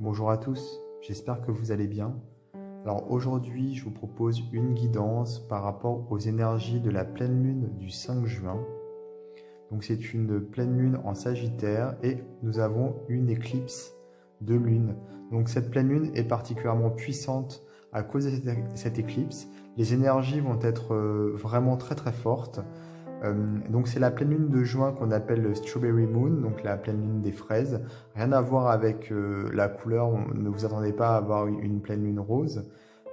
Bonjour à tous, j'espère que vous allez bien. Alors aujourd'hui, je vous propose une guidance par rapport aux énergies de la pleine lune du 5 juin. Donc c'est une pleine lune en Sagittaire et nous avons une éclipse de lune. Donc cette pleine lune est particulièrement puissante à cause de cette éclipse. Les énergies vont être vraiment très fortes. Donc c'est la pleine lune de juin qu'on appelle le Strawberry Moon, donc la pleine lune des fraises. Rien à voir avec la couleur, ne vous attendez pas à avoir une pleine lune rose.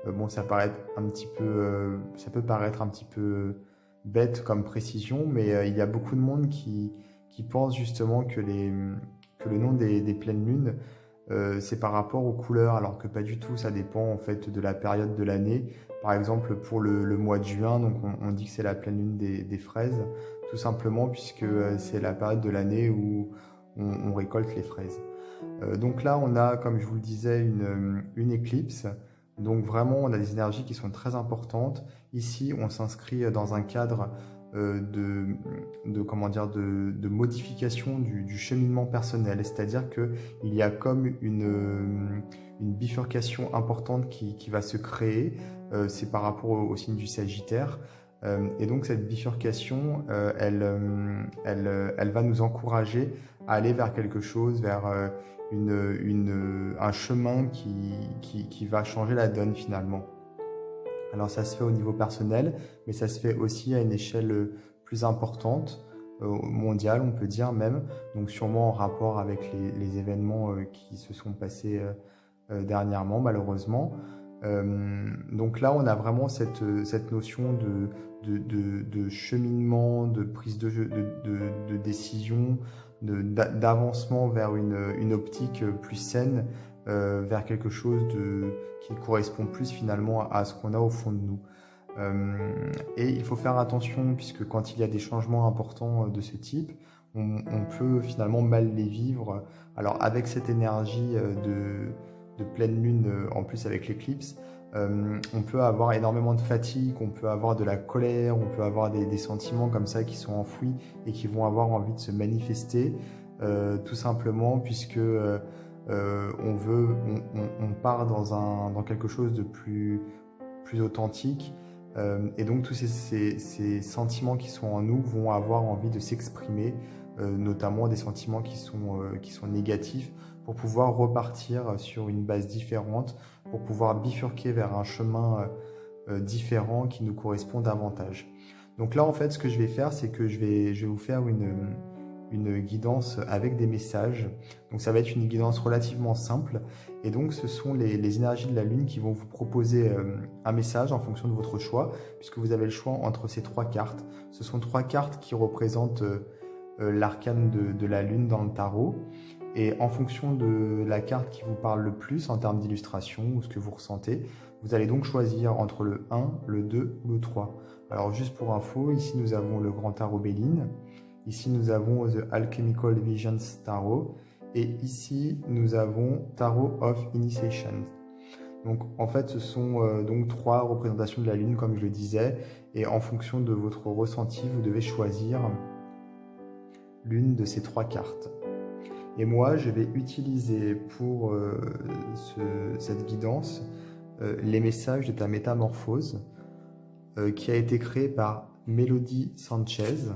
Bon, ça peut paraître un petit peu bête comme précision, mais il y a beaucoup de monde qui pense justement que le nom des pleines lunes, c'est par rapport aux couleurs, alors que pas du tout, ça dépend en fait de la période de l'année. Par exemple, pour le mois de juin, donc on dit que c'est la pleine lune des fraises, tout simplement puisque c'est la période de l'année où on récolte les fraises. Donc là, on a, comme je vous le disais, une éclipse. Donc vraiment, on a des énergies qui sont très importantes. Ici, on s'inscrit dans un cadre comment dire, de modification du cheminement personnel. C'est-à-dire qu'il y a comme une bifurcation importante qui va se créer. C'est par rapport au signe du Sagittaire. Et donc cette bifurcation, elle va nous encourager à aller vers quelque chose, vers un chemin qui va changer la donne finalement. Alors ça se fait au niveau personnel, mais ça se fait aussi à une échelle plus importante, mondiale on peut dire même, donc sûrement en rapport avec les événements qui se sont passés dernièrement malheureusement. Donc là on a vraiment cette notion de cheminement, de prise de décision, d'avancement vers une optique plus saine, vers quelque chose qui correspond plus finalement à ce qu'on a au fond de nous. Et il faut faire attention puisque quand il y a des changements importants de ce type, on peut finalement mal les vivre. Alors avec cette énergie de pleine lune, en plus avec l'éclipse, on peut avoir énormément de fatigue, on peut avoir de la colère, on peut avoir des sentiments comme ça qui sont enfouis et qui vont avoir envie de se manifester, tout simplement puisque on part dans quelque chose de plus authentique, et donc tous ces sentiments qui sont en nous vont avoir envie de s'exprimer, notamment des sentiments qui sont négatifs, pour pouvoir repartir sur une base différente, pour pouvoir bifurquer vers un chemin différent qui nous correspond davantage. Donc là, en fait, ce que je vais faire, c'est que je vais vous faire une guidance avec des messages. Donc ça va être une guidance relativement simple. Et donc ce sont les énergies de la Lune qui vont vous proposer un message en fonction de votre choix, puisque vous avez le choix entre ces trois cartes. Ce sont trois cartes qui représentent l'arcane de la Lune dans le tarot. Et en fonction de la carte qui vous parle le plus en termes d'illustration ou ce que vous ressentez, vous allez donc choisir entre le 1, le 2 ou le 3. Alors juste pour info, ici nous avons le grand tarot Béline, ici nous avons The Alchemical Visions Tarot, et ici nous avons Tarot of Initiation. Donc en fait ce sont donc trois représentations de la Lune comme je le disais, et en fonction de votre ressenti, vous devez choisir l'une de ces trois cartes. Et moi, je vais utiliser pour cette guidance les messages de ta métamorphose qui a été créé par Melody Sanchez.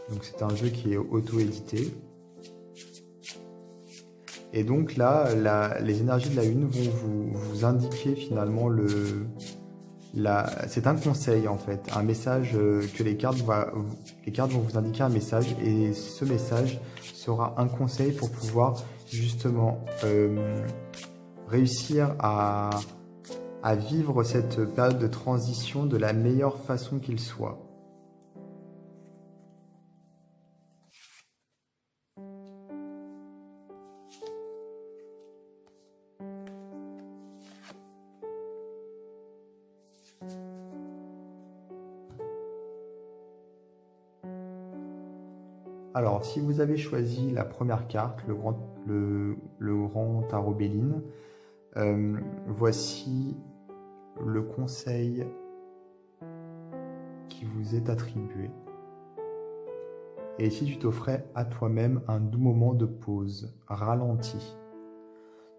Donc c'est un jeu qui est auto-édité. Et donc là, les énergies de la Lune vont vous indiquer finalement c'est un conseil en fait, un message que les cartes vont vous indiquer un message, et ce message sera un conseil pour pouvoir justement réussir à vivre cette période de transition de la meilleure façon qu'il soit. Alors, si vous avez choisi la première carte, le grand tarot Béline, voici le conseil qui vous est attribué. Et si tu t'offrais à toi-même un doux moment de pause, ralenti.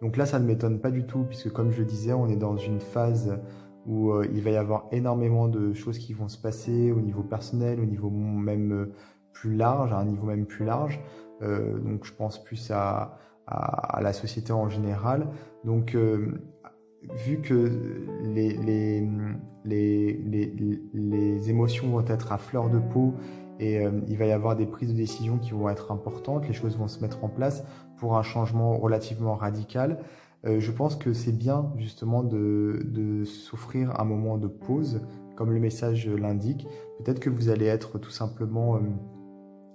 Donc là, ça ne m'étonne pas du tout, puisque comme je le disais, on est dans une phase où il va y avoir énormément de choses qui vont se passer au niveau personnel, au niveau même plus large, à un niveau même plus large. Donc je pense plus à la société en général. Donc vu que les émotions vont être à fleur de peau et il va y avoir des prises de décision qui vont être importantes, les choses vont se mettre en place pour un changement relativement radical. Je pense que c'est bien justement de s'offrir un moment de pause, comme le message l'indique. Peut-être que vous allez être tout simplement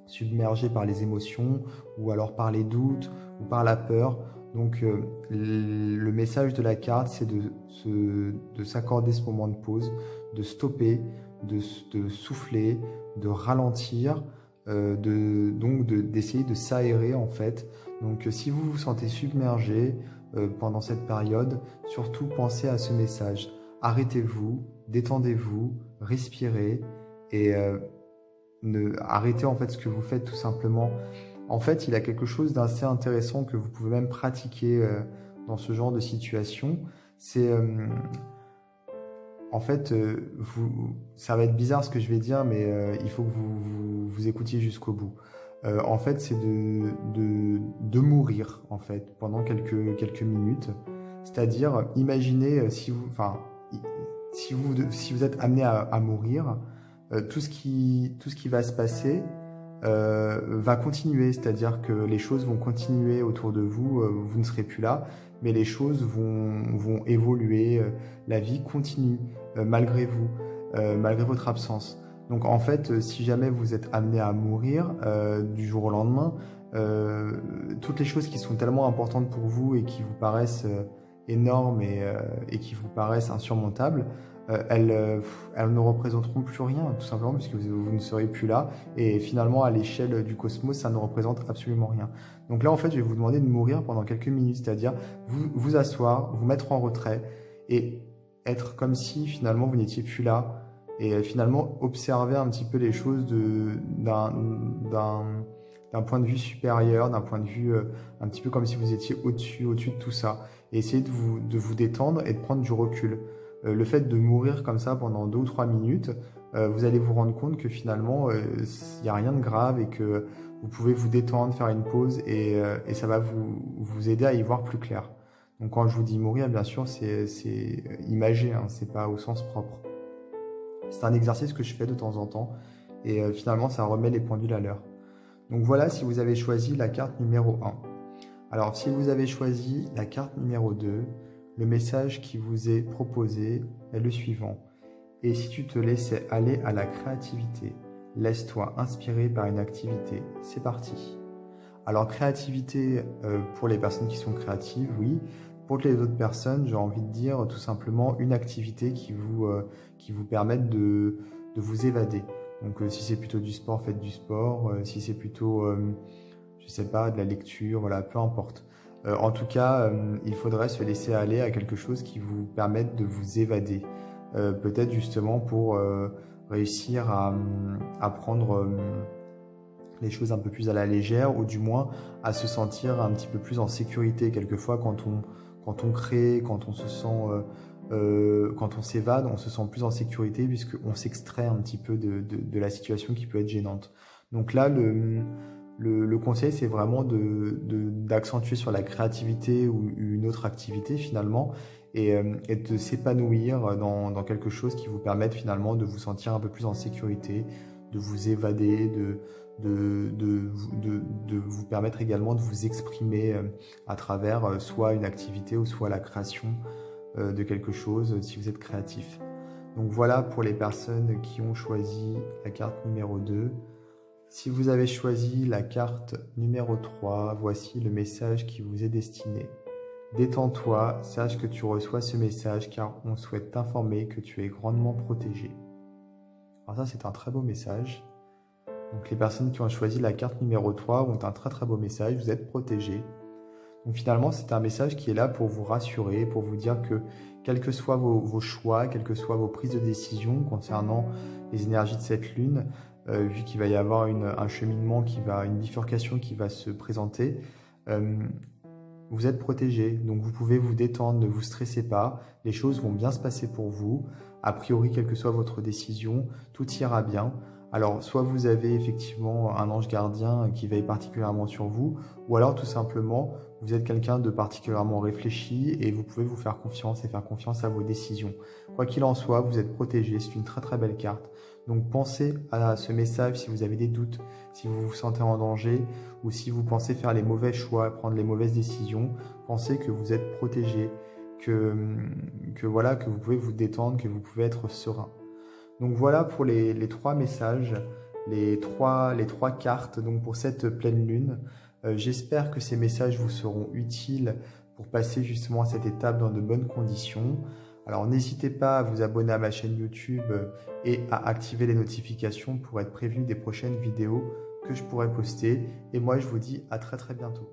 submergé par les émotions ou alors par les doutes ou par la peur. Donc le message de la carte, c'est de s'accorder ce moment de pause, de stopper, de souffler, de ralentir, donc d'essayer de s'aérer en fait. Donc si vous vous sentez submergé pendant cette période, surtout pensez à ce message. Arrêtez-vous, détendez-vous, respirez et arrêtez en fait ce que vous faites tout simplement. En fait, il y a quelque chose d'assez intéressant que vous pouvez même pratiquer dans ce genre de situation. C'est en fait, ça va être bizarre ce que je vais dire, mais il faut que vous écoutiez jusqu'au bout. En fait, c'est de mourir en fait pendant quelques minutes. C'est-à-dire, imaginez si vous êtes amené à mourir, tout ce qui va se passer va continuer, c'est-à-dire que les choses vont continuer autour de vous, vous ne serez plus là, mais les choses vont évoluer, la vie continue malgré vous, malgré votre absence. Donc en fait, si jamais vous êtes amené à mourir du jour au lendemain, toutes les choses qui sont tellement importantes pour vous et qui vous paraissent énormes et qui vous paraissent insurmontables, elles ne représenteront plus rien, tout simplement, puisque vous ne serez plus là. Et finalement, à l'échelle du cosmos, ça ne représente absolument rien. Donc là, en fait, je vais vous demander de mourir pendant quelques minutes, c'est-à-dire vous asseoir, vous mettre en retrait et être comme si finalement vous n'étiez plus là. Et finalement, observer un petit peu les choses d'un point de vue supérieur, d'un point de vue un petit peu comme si vous étiez au-dessus de tout ça. Et essayer de vous détendre et de prendre du recul. Le fait de mourir comme ça pendant 2 ou 3 minutes, vous allez vous rendre compte que finalement, il n'y a rien de grave et que vous pouvez vous détendre, faire une pause et ça va vous aider à y voir plus clair. Donc quand je vous dis mourir, bien sûr, c'est imagé, hein, c'est pas au sens propre. C'est un exercice que je fais de temps en temps et finalement, ça remet les pendules à l'heure. Donc voilà si vous avez choisi la carte numéro 1. Alors si vous avez choisi la carte numéro 2, le message qui vous est proposé est le suivant. Et si tu te laissais aller à la créativité, laisse-toi inspirer par une activité. C'est parti. Alors créativité pour les personnes qui sont créatives, oui. Pour les autres personnes, j'ai envie de dire tout simplement une activité qui vous permette de vous évader. Donc si c'est plutôt du sport, faites du sport. Si c'est plutôt, je sais pas, de la lecture, voilà, peu importe. En tout cas, il faudrait se laisser aller à quelque chose qui vous permette de vous évader. Peut-être justement pour réussir à prendre les choses un peu plus à la légère ou du moins à se sentir un petit peu plus en sécurité. Quelquefois, quand on crée, quand on se sent, quand on s'évade, on se sent plus en sécurité puisqu'on s'extrait un petit peu de la situation qui peut être gênante. Donc là, le conseil, c'est vraiment d'accentuer sur la créativité ou une autre activité finalement et de s'épanouir dans quelque chose qui vous permette finalement de vous sentir un peu plus en sécurité, de vous évader, de vous permettre également de vous exprimer à travers soit une activité ou soit la création de quelque chose si vous êtes créatif. Donc voilà pour les personnes qui ont choisi la carte numéro 2. Si vous avez choisi la carte numéro 3, voici le message qui vous est destiné. Détends-toi, sache que tu reçois ce message car on souhaite t'informer que tu es grandement protégé. Alors ça, c'est un très beau message. Donc les personnes qui ont choisi la carte numéro 3 ont un très très beau message, vous êtes protégés. Donc finalement, c'est un message qui est là pour vous rassurer, pour vous dire que quels que soient vos choix, quelles que soient vos prises de décision concernant les énergies de cette lune, vu qu'il va y avoir un cheminement, une bifurcation qui va se présenter, vous êtes protégé, donc vous pouvez vous détendre, ne vous stressez pas, les choses vont bien se passer pour vous. A priori, quelle que soit votre décision, tout ira bien. Alors, soit vous avez effectivement un ange gardien qui veille particulièrement sur vous, ou alors tout simplement, vous êtes quelqu'un de particulièrement réfléchi et vous pouvez vous faire confiance et faire confiance à vos décisions. Quoi qu'il en soit, vous êtes protégé, c'est une très très belle carte. Donc pensez à ce message si vous avez des doutes, si vous vous sentez en danger ou si vous pensez faire les mauvais choix, prendre les mauvaises décisions. Pensez que vous êtes protégé, voilà, que vous pouvez vous détendre, que vous pouvez être serein. Donc voilà pour les trois messages, les trois cartes donc pour cette pleine lune. J'espère que ces messages vous seront utiles pour passer justement à cette étape dans de bonnes conditions. Alors n'hésitez pas à vous abonner à ma chaîne YouTube et à activer les notifications pour être prévenu des prochaines vidéos que je pourrai poster. Et moi je vous dis à très très bientôt.